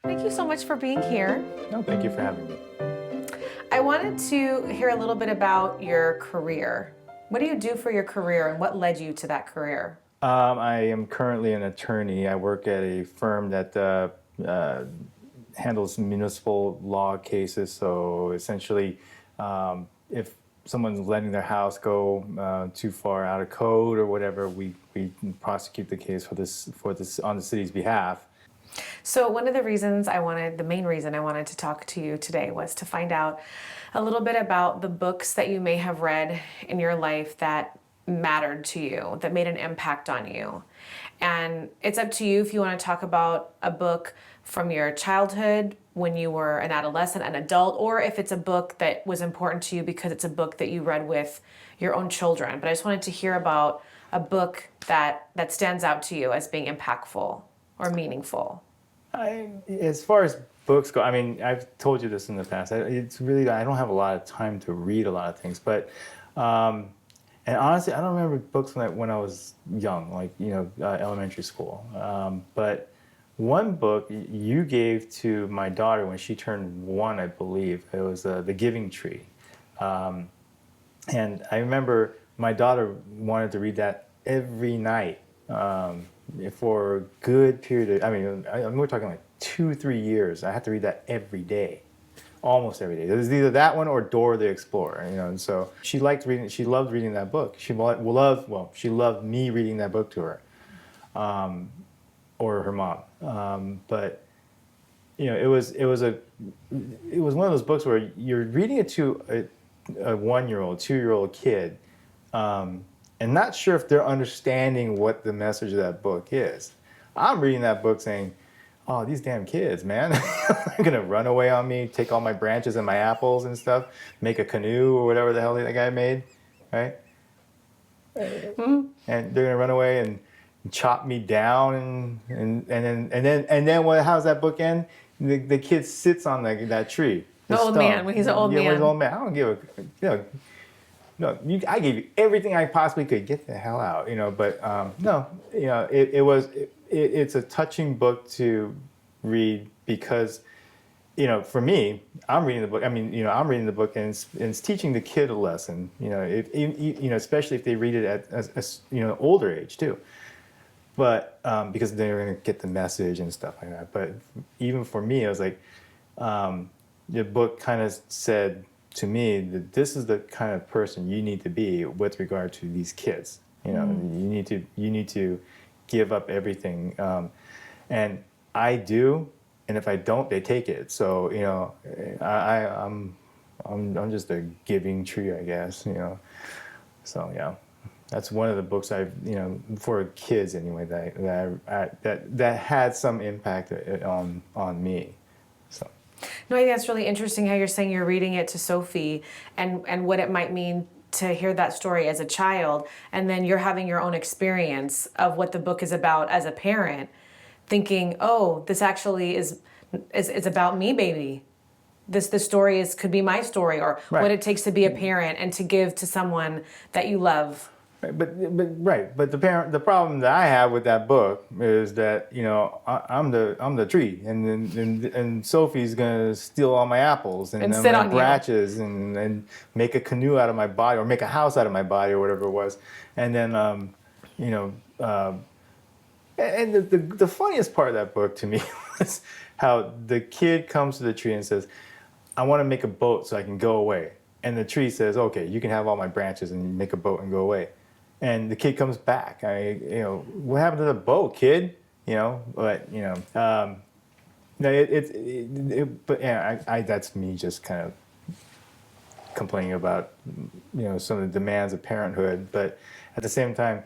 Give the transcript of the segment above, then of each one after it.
Thank you so much for being here. No, thank you for having me. I wanted to hear a little bit about your career. What do you do for your career and what led you to that career? I am currently an attorney. I work at a firm that uh, handles municipal law cases. So essentially, if someone's letting their house go too far out of code or whatever, we prosecute the case for this on the city's behalf. So, one of the main reason I wanted to talk to you today was to find out a little bit about the books that you may have read in your life that mattered to you, that made an impact on you. And it's up to you if you want to talk about a book from your childhood when you were an adolescent, an adult, or if it's a book that was important to you because it's a book that you read with your own children. But I just wanted to hear about a book that stands out to you as being impactful or meaningful. As far as books go, I mean, I've told you this in the past. It's really I don't have a lot of time to read a lot of things, but and honestly, I don't remember books when I was young, like elementary school. But one book you gave to my daughter when she turned 1, I believe. It was The Giving Tree, and I remember my daughter wanted to read that every night for a good period of, we're talking like 2, 3 years. I had to read that every day, almost every day. It was either that one or Dora the Explorer, and so she liked reading, she loved reading that book. She loved me reading that book to her, or her mom. But it was one of those books where you're reading it to a 1-year-old, 2-year-old kid, and not sure if they're understanding what the message of that book is. I'm reading that book saying, "Oh, these damn kids, man, they're gonna run away on me, take all my branches and my apples and stuff, make a canoe or whatever the hell that guy made, right? Mm-hmm. And they're gonna run away and chop me down, and then how's that book end? The kid sits on that tree. The old stump. man, when he's an old Yeah, when he's man. an old man. I don't give a, no, I gave you everything I possibly could. Get the hell out, But no, it's a touching book to read because, for me, I'm reading the book. I'm reading the book and it's teaching the kid a lesson. Especially if they read it at older age too. But because they're going to get the message and stuff like that. But even for me, I was like, the book kind of said to me that this is the kind of person you need to be with regard to these kids. You need to give up everything, and I do. And if I don't, they take it. So I'm just a giving tree, I guess. So yeah. That's one of the books for kids anyway, that had some impact on me. So. No, I think that's really interesting how you're saying you're reading it to Sophie and what it might mean to hear that story as a child, and then you're having your own experience of what the book is about as a parent, thinking, oh, this actually is about me, baby. This story could be my story, or Right. what it takes to be a parent and to give to someone that you love. Right, but the problem that I have with that book is that I'm the tree, and Sophie's gonna steal all my apples and sit my on you. branches and make a canoe out of my body or make a house out of my body or whatever it was, and then and the funniest part of that book to me was how the kid comes to the tree and says, "I want to make a boat so I can go away," and the tree says, "Okay, you can have all my branches and make a boat and go away." And the kid comes back. What happened to the boat, kid? But no, but yeah, that's me just kind of complaining about some of the demands of parenthood. But at the same time,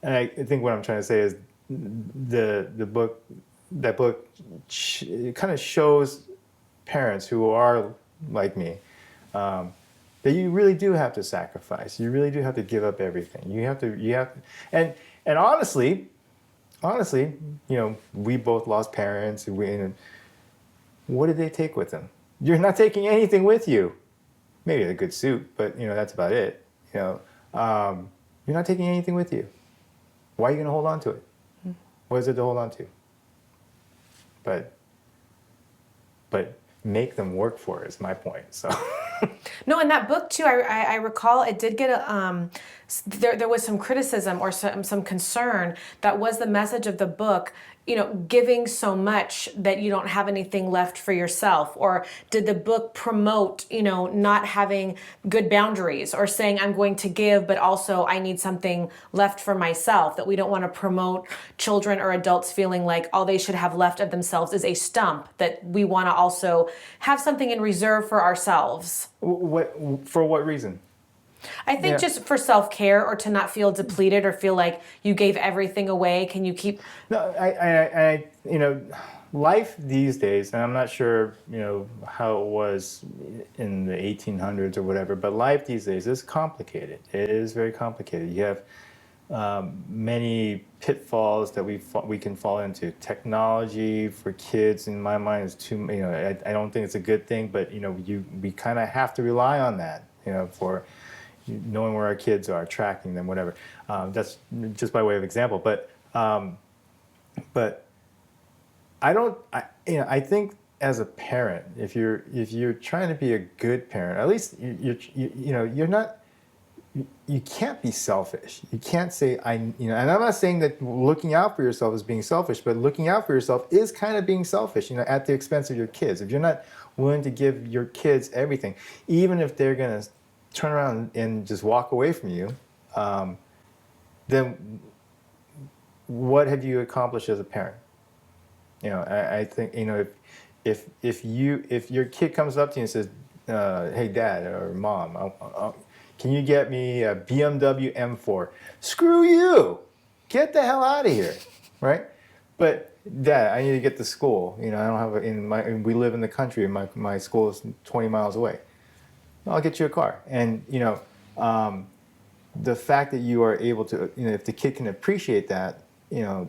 I think what I'm trying to say is the book kind of shows parents who are like me. That you really do have to sacrifice. You really do have to give up everything. You have to, and honestly, we both lost parents. And what did they take with them? You're not taking anything with you. Maybe a good suit, but that's about it. You're not taking anything with you. Why are you going to hold on to it? What is it to hold on to? But but make them work for it is my point. So. No, in that book too, I recall it did get there was some criticism or some concern that was the message of the book, giving so much that you don't have anything left for yourself? Or did the book promote, not having good boundaries, or saying I'm going to give, but also I need something left for myself? That we don't want to promote children or adults feeling like all they should have left of themselves is a stump, that we want to also have something in reserve for ourselves. For what reason? I think just for self-care, or to not feel depleted or feel like you gave everything away. Can you keep... No, life these days, and I'm not sure, how it was in the 1800s or whatever, but life these days is complicated. It is very complicated. You have many pitfalls that we can fall into. Technology for kids, in my mind, is too, I don't think it's a good thing, but, we kind of have to rely on that, for knowing where our kids are, tracking them, whatever. That's just by way of example. But I think as a parent, if you're trying to be a good parent, at least you're not. You can't be selfish. You can't say and I'm not saying that looking out for yourself is being selfish, but looking out for yourself is kind of being selfish, at the expense of your kids. If you're not willing to give your kids everything, even if they're going to turn around and just walk away from you, then what have you accomplished as a parent? I think, if your kid comes up to you and says, hey, Dad or Mom, can you get me a BMW M4? Screw you! Get the hell out of here, right? But Dad, I need to get to school. I don't have we live in the country, and my school is 20 miles away. I'll get you a car. And the fact that you are able to, if the kid can appreciate that,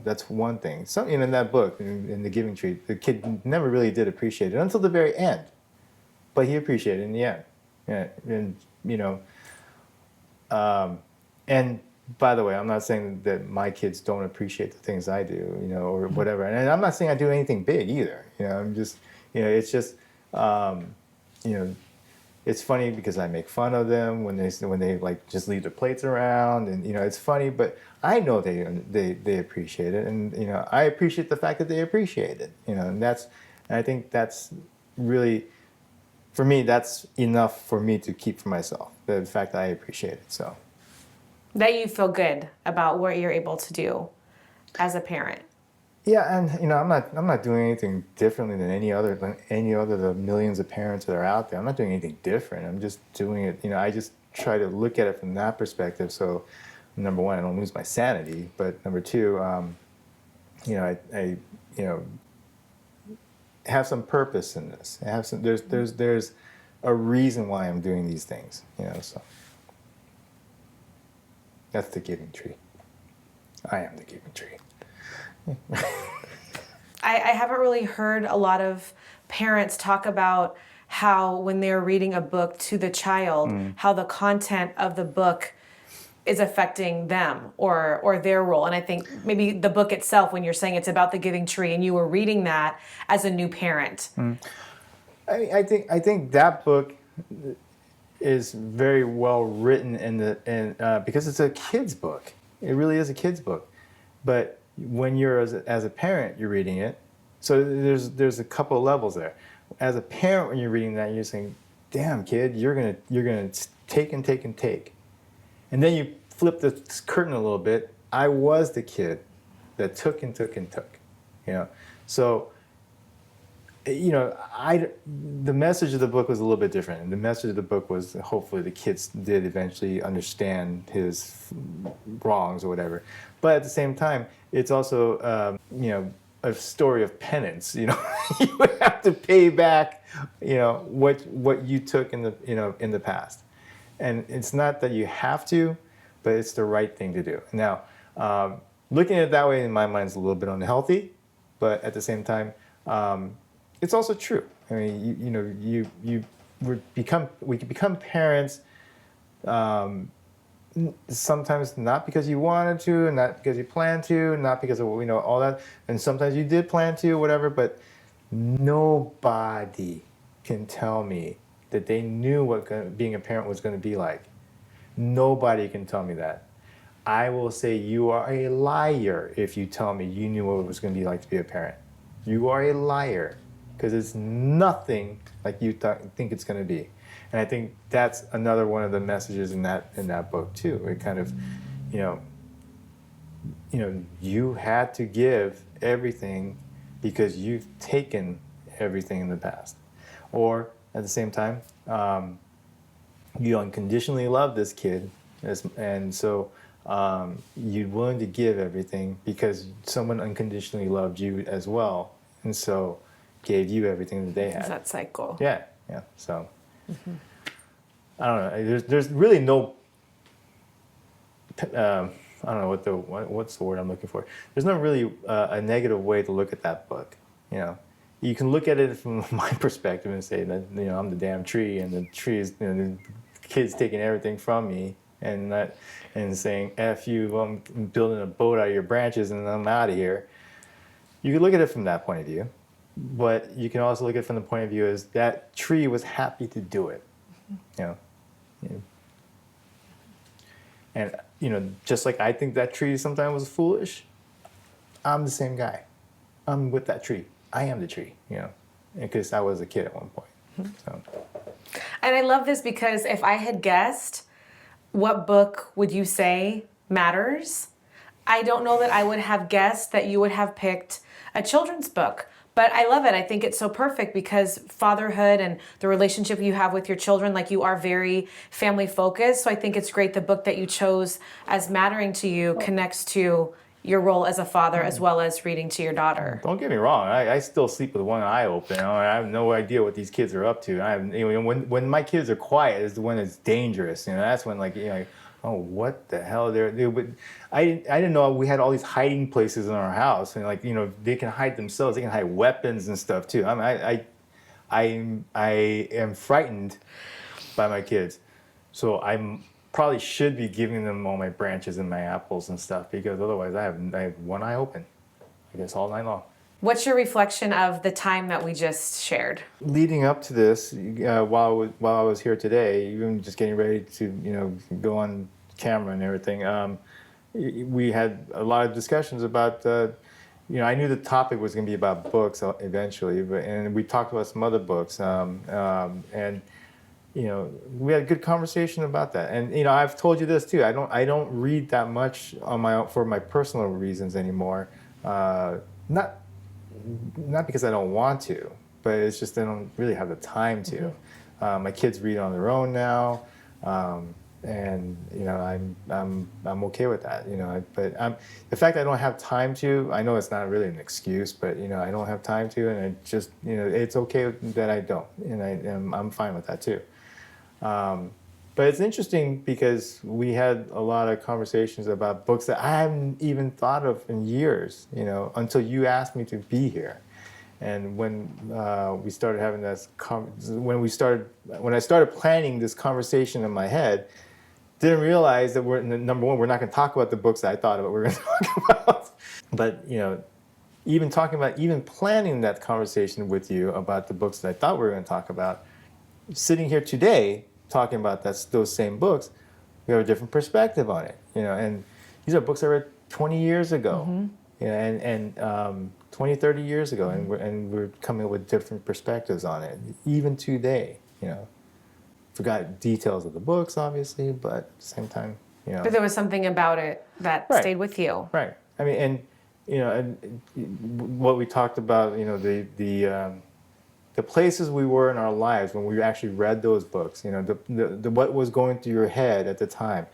that's one thing. In that book, in The Giving Tree, the kid never really did appreciate it until the very end, but he appreciated it in the end. And by the way, I'm not saying that my kids don't appreciate the things I do, or whatever. And I'm not saying I do anything big either. I'm just, it's just, it's funny because I make fun of them when they like just leave their plates around, and it's funny, but I know they appreciate it, and I appreciate the fact that they appreciate it, and I think that's really, for me, that's enough for me to keep for myself, the fact that I appreciate it. So that you feel good about what you're able to do as a parent. Yeah, and I'm not doing anything differently than any other the millions of parents that are out there. I'm not doing anything different. I'm just doing it. I just try to look at it from that perspective. So, number one, I don't lose my sanity. But number two, I have some purpose in this. I have some. There's a reason why I'm doing these things. So that's the giving tree. I am the giving tree. I haven't really heard a lot of parents talk about how when they're reading a book to the child, how the content of the book is affecting them or their role. And I think maybe the book itself, when you're saying it's about the giving tree and you were reading that as a new parent. I think that book is very well written because it's a kid's book. It really is a kid's book. But when you're as a parent, you're reading it. So there's a couple of levels there. As a parent, when you're reading that, you're saying, "Damn, kid, you're gonna take and take and take," and then you flip the curtain a little bit. I was the kid that took and took and took, So, the message of the book was a little bit different. And the message of the book was hopefully the kids did eventually understand his wrongs or whatever. But at the same time, it's also, a story of penance. You would have to pay back, what you took in the past. And it's not that you have to, but it's the right thing to do. Now, looking at it that way in my mind is a little bit unhealthy, but at the same time, it's also true. I mean, we can become parents sometimes not because you wanted to, and not because you planned to, not because of all that, and sometimes you did plan to, whatever. But Nobody can tell me that they knew what being a parent was going to be like. Nobody can tell me that. I will say you are a liar if you tell me you knew what it was going to be like to be a parent. You are a liar because it's nothing like you think it's going to be. And I think that's another one of the messages in that book too. It kind of, you know, you had to give everything because you've taken everything in the past. Or at the same time, you unconditionally love this kid, and so you're willing to give everything because someone unconditionally loved you as well, and so gave you everything that they had. It's that cycle. Yeah. So I don't know. There's really no. I don't know what's the word I'm looking for. There's not really a negative way to look at that book. You can look at it from my perspective and say that I'm the damn tree, and the tree is the kid's taking everything from me, and saying F you, I'm building a boat out of your branches and I'm out of here. You can look at it from that point of view, but you can also look at it from the point of view as that tree was happy to do it. And just like I think that tree sometimes was foolish, I'm the same guy. I'm with that tree. I am the tree, because I was a kid at one point. So. And I love this because if I had guessed, what book would you say matters? I don't know that I would have guessed that you would have picked a children's book. But I love it. I think it's so perfect because fatherhood and the relationship you have with your children, like you are very family focused. So I think it's great the book that you chose as mattering to you connects to your role as a father as well as reading to your daughter. Don't get me wrong. I still sleep with one eye open. I have no idea what these kids are up to. When my kids are quiet is when it's dangerous. That's when oh, what the hell? I didn't know we had all these hiding places in our house, and they can hide themselves. They can hide weapons and stuff too. I am frightened by my kids, so I probably should be giving them all my branches and my apples and stuff, because otherwise I have one eye open, I guess, all night long. What's your reflection of the time that we just shared? Leading up to this, while I was here today, even just getting ready to go on camera and everything, we had a lot of discussions about. I knew the topic was going to be about books eventually, and we talked about some other books, and we had a good conversation about that. And I've told you this too. I don't read that much for my personal reasons anymore. Not because I don't want to, but it's just I don't really have the time to. My kids read on their own now, and I'm okay with that. But the fact I don't have time to, I know it's not really an excuse, but I don't have time to, and it just it's okay that I don't, and I'm fine with that too. But it's interesting because we had a lot of conversations about books that I haven't even thought of in years, until you asked me to be here. And when we started having this, when I started planning this conversation in my head, didn't realize that number one, we're not going to talk about the books that I thought about we were going to talk about. But even planning that conversation with you about the books that I thought we were going to talk about, sitting here today talking about those same books, we have a different perspective on it. And these are books I read 20 years ago, and 20, 30 years ago, and we're coming up with different perspectives on it, even today. Forgot details of the books, obviously, but at the same time, But there was something about it that stayed with you. Right. I mean, and what we talked about, the places we were in our lives when we actually read those books, what was going through your head at the time.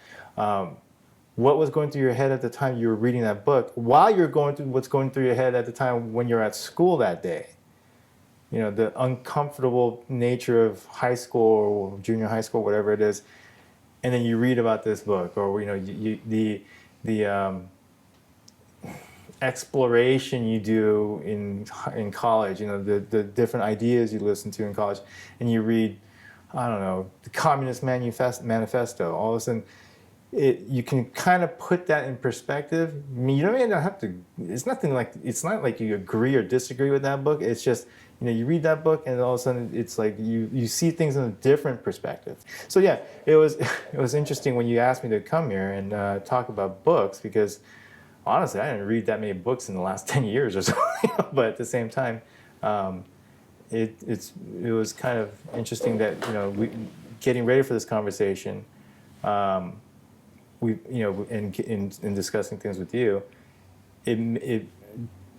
What was going through your head at the time you were reading that book, while you're going through what's going through your head at the time when you're at school that day. The uncomfortable nature of high school or junior high school, whatever it is, and then you read about this book, or the exploration you do in college, the different ideas you listen to in college, and you read, I don't know, the Communist Manifesto. All of a sudden, you can kind of put that in perspective. I mean, you don't even have to. It's not like you agree or disagree with that book. It's just you read that book, and all of a sudden it's like you see things in a different perspective. So yeah, it was it was interesting when you asked me to come here and talk about books, because honestly, I didn't read that many books in the last 10 years or so. But at the same time, it was kind of interesting that we getting ready for this conversation, we in discussing things with you, it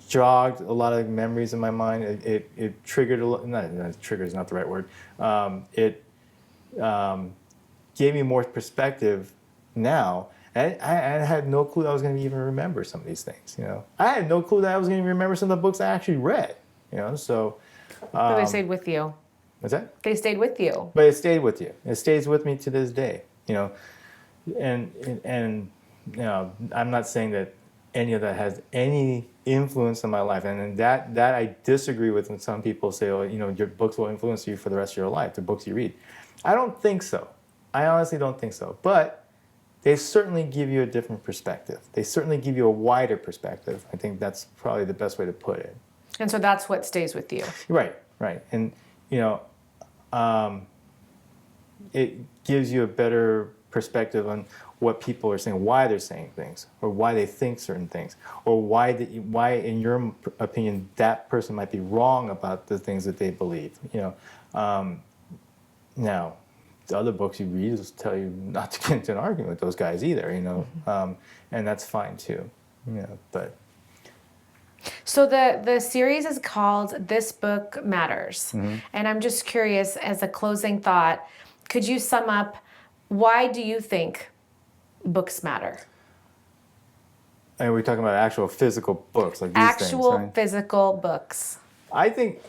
jogged a lot of memories in my mind. It triggered a lot. Not trigger is not the right word. It gave me more perspective now. I had no clue I was going to even remember some of these things. I had no clue that I was going to remember some of the books I actually read. So. But they stayed with you. What's that? They stayed with you. But it stayed with you. It stays with me to this day. And I'm not saying that any of that has any influence on my life, and that I disagree with when some people say, oh, your books will influence you for the rest of your life, the books you read. I don't think so. I honestly don't think so. But they certainly give you a different perspective. They certainly give you a wider perspective. I think that's probably the best way to put it. And so that's what stays with you. Right. And, it gives you a better perspective on what people are saying, why they're saying things, or why they think certain things, or why, in your opinion, that person might be wrong about the things that they believe. Now, the other books you read will tell you not to get into an argument with those guys either, and that's fine too, but. So the series is called This Book Matters. Mm-hmm. And I'm just curious, as a closing thought, could you sum up, why do you think books matter? And we're talking about actual physical books, like these actual things, right? Physical books. I think,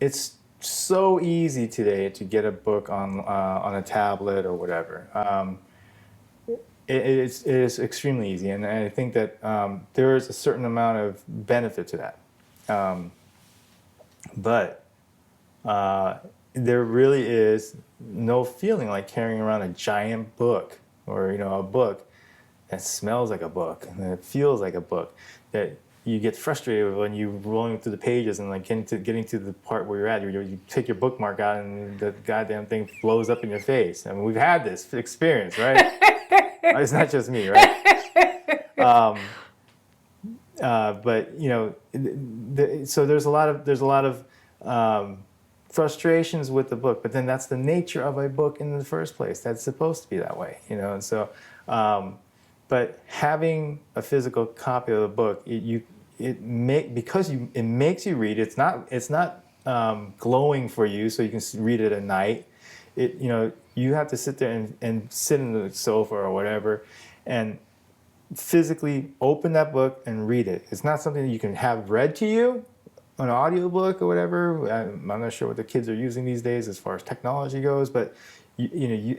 it's so easy today to get a book on a tablet or whatever. It is extremely easy, and I think that there is a certain amount of benefit to that. But there really is no feeling like carrying around a giant book, or a book that smells like a book and that feels like a book, that you get frustrated when you're rolling through the pages and like getting to the part where you're at. You take your bookmark out and the goddamn thing blows up in your face. I mean, we've had this experience, right? It's not just me, right? But so there's a lot of frustrations with the book. But then that's the nature of a book in the first place. That's supposed to be that way, And so, but having a physical copy of the book, it makes you read. It's not glowing for you, so you can read it at night. You have to sit there and sit in the sofa or whatever and physically open that book and read it. It's not something that you can have read to you, an audiobook or whatever. I'm not sure what the kids are using these days as far as technology goes, but you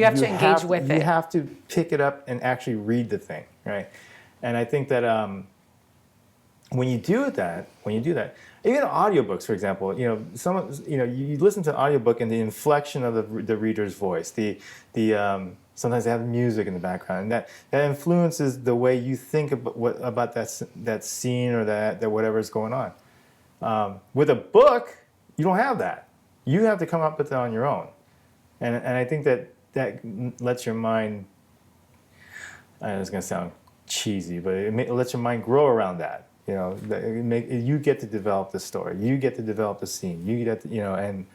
have to engage with it. You have to pick it up and actually read the thing, right? And I think that when you do that, even audiobooks, for example, you listen to an audiobook and the inflection of the reader's voice, sometimes they have music in the background, and that influences the way you think about that scene or that whatever is going on. With a book, you don't have that. You have to come up with it on your own, and I think that lets your mind. I know it's going to sound cheesy, but it lets your mind grow around that. You get to develop the story. You get to develop the scene. You get to,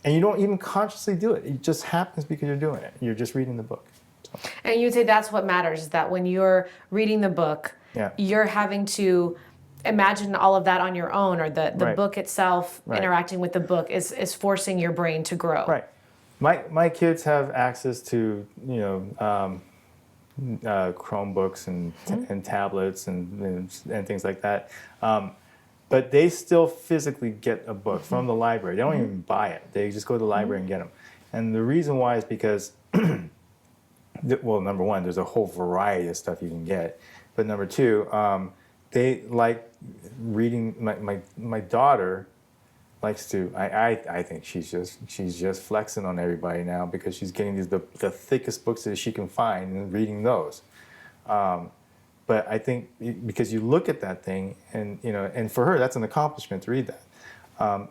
and you don't even consciously do it. It just happens because you're doing it. You're just reading the book. So. And you'd say that's what matters, is that when you're reading the book, you're having to imagine all of that on your own, or the Right. book itself interacting with the book is forcing your brain to grow. Right. My kids have access to, Chromebooks and tablets and things like that. But they still physically get a book from the library. They don't even buy it. They just go to the library and get them. And the reason why is because, well, number one, there's a whole variety of stuff you can get. But number two, they like reading. My daughter likes to. I think she's just flexing on everybody now because she's getting the thickest books that she can find and reading those. But I think because you look at that thing, and and for her, that's an accomplishment to read that.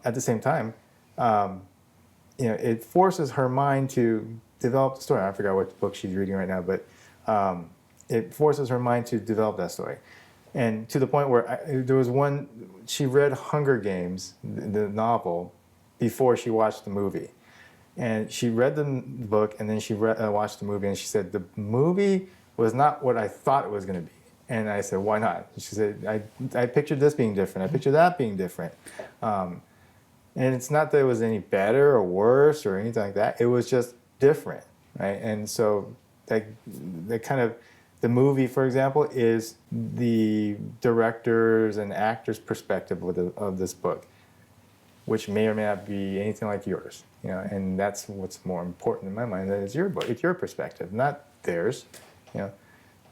At the same time, it forces her mind to develop the story. I forgot what book she's reading right now, but it forces her mind to develop that story. And to the point where there was one, she read Hunger Games, the novel, before she watched the movie. And she read the book, and then she watched the movie, and she said, the movie was not what I thought it was going to be. And I said, why not? She said, I pictured this being different. I pictured that being different. And it's not that it was any better or worse or anything like that. It was just different, right? And so that kind of, the movie, for example, is the director's and actor's perspective of this book, which may or may not be anything like yours, and that's what's more important in my mind. That is your book. It's your perspective, not theirs. You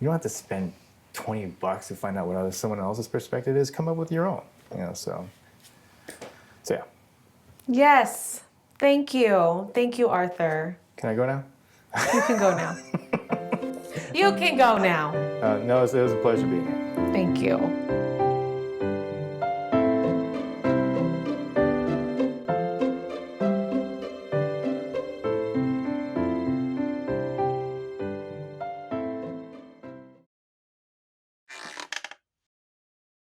don't have to spend $20 to find out what someone else's perspective is. Come up with your own. So yeah. Yes. Thank you, Arthur. Can I go now? You can go now. You can go now. No, it was a pleasure being here. Thank you.